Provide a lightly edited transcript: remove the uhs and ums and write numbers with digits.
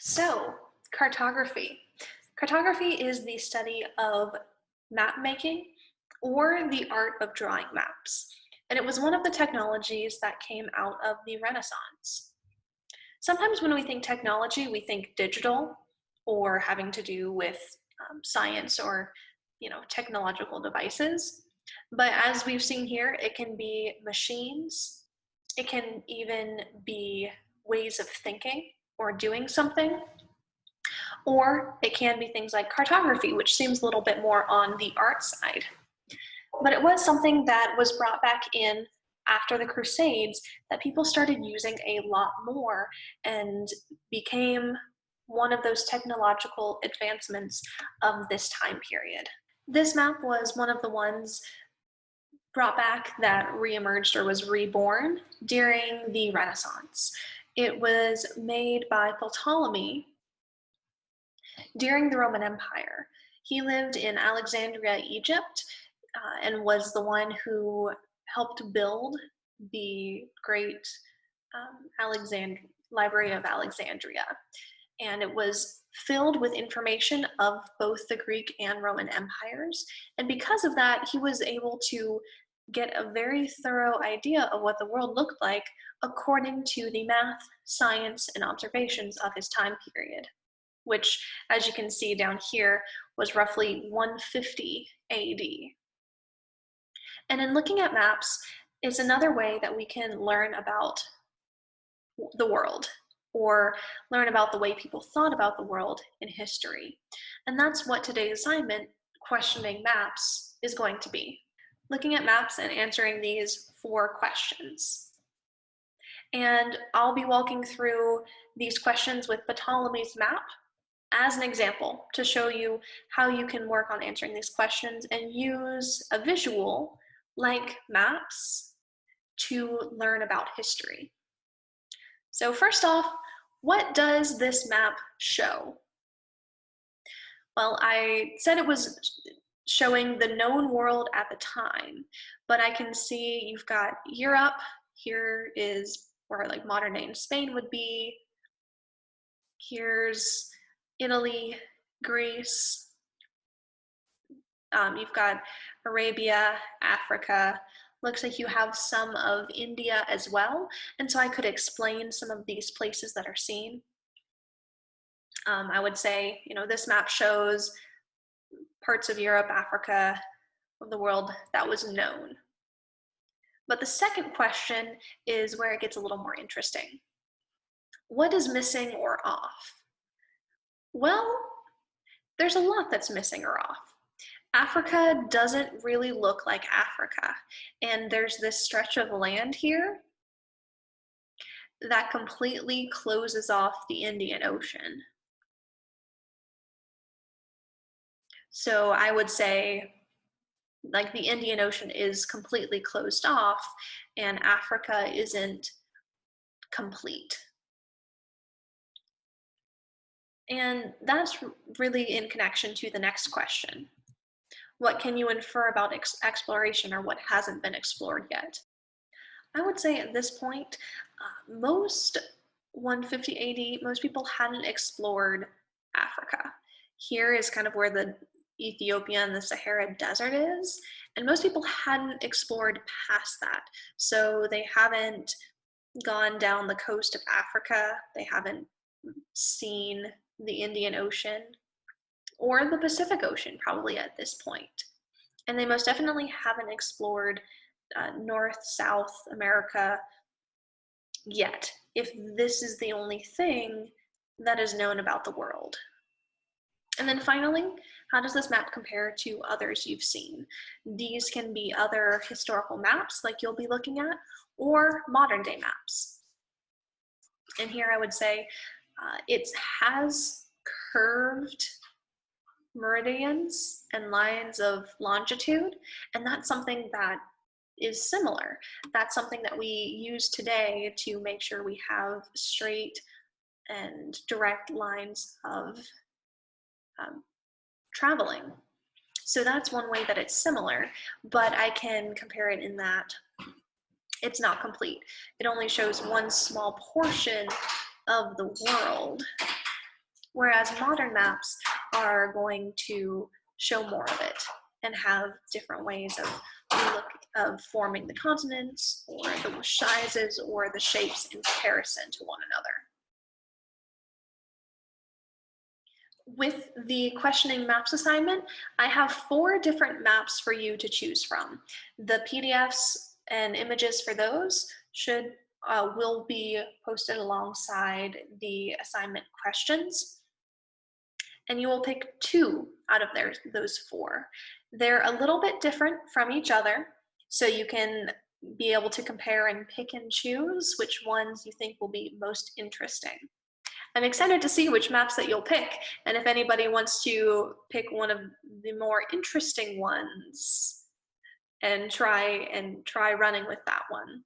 So, cartography. Cartography is the study of map making or the art of drawing maps. And it was one of the technologies that came out of the Renaissance. Sometimes when we think technology, we think digital or having to do with science or technological devices. But as we've seen here, it can be machines. It can even be ways of thinking or doing something. Or it can be things like cartography, which seems a little bit more on the art side. But it was something that was brought back in after the Crusades that people started using a lot more and became one of those technological advancements of this time period. This map was one of the ones brought back that reemerged or was reborn during the Renaissance. It was made by Ptolemy during the Roman Empire. He lived in Alexandria, Egypt, and was the one who helped build the great Library of Alexandria. And it was filled with information of both the Greek and Roman empires. And because of that, he was able to get a very thorough idea of what the world looked like according to the math, science, and observations of his time period, which, as you can see down here, was roughly 150 AD. And in looking at maps, it's another way that we can learn about the world or learn about the way people thought about the world in history. And that's what today's assignment, Questioning Maps, is going to be. Looking at maps and answering these 4 questions. And I'll be walking through these questions with Ptolemy's map as an example to show you how you can work on answering these questions and use a visual like maps to learn about history. So first off, what does this map show? Well, I said it was showing the known world at the time, but I can see you've got Europe. Here is where like modern day Spain would be. Here's Italy, Greece. You've got Arabia, Africa. Looks like you have some of India as well. And so I could explain some of these places that are seen. I would say, this map shows parts of Europe, Africa, of the world that was known. But the second question is where it gets a little more interesting. What is missing or off? Well, there's a lot that's missing or off. Africa doesn't really look like Africa. And there's this stretch of land here that completely closes off the Indian Ocean. So I would say like the Indian Ocean is completely closed off and Africa isn't complete. And that's really in connection to the next question. What can you infer about exploration or what hasn't been explored yet? I would say at this point, most 150 AD, most people hadn't explored Africa. Here is kind of where the Ethiopia and the Sahara Desert is, and most people hadn't explored past that. So they haven't gone down the coast of Africa, they haven't seen the Indian Ocean or the Pacific Ocean probably at this point. And they most definitely haven't explored North, South America yet, if this is the only thing that is known about the world. And then finally, how does this map compare to others you've seen? These can be other historical maps like you'll be looking at, or modern day maps. And here I would say it has curved meridians and lines of longitude, and that's something that is similar. That's something that we use today to make sure we have straight and direct lines of traveling. So that's one way that it's similar, but I can compare it in that it's not complete. It only shows one small portion of the world. whereas modern maps are going to show more of it and have different ways of forming the continents or the sizes or the shapes in comparison to one another. With the questioning maps assignment, I have 4 different maps for you to choose from. The PDFs and images for those will be posted alongside the assignment questions, and you will pick 2 out of those 4. They're a little bit different from each other, so you can be able to compare and pick and choose which ones you think will be most interesting. I'm excited to see which maps that you'll pick, and if anybody wants to pick one of the more interesting ones and try running with that one.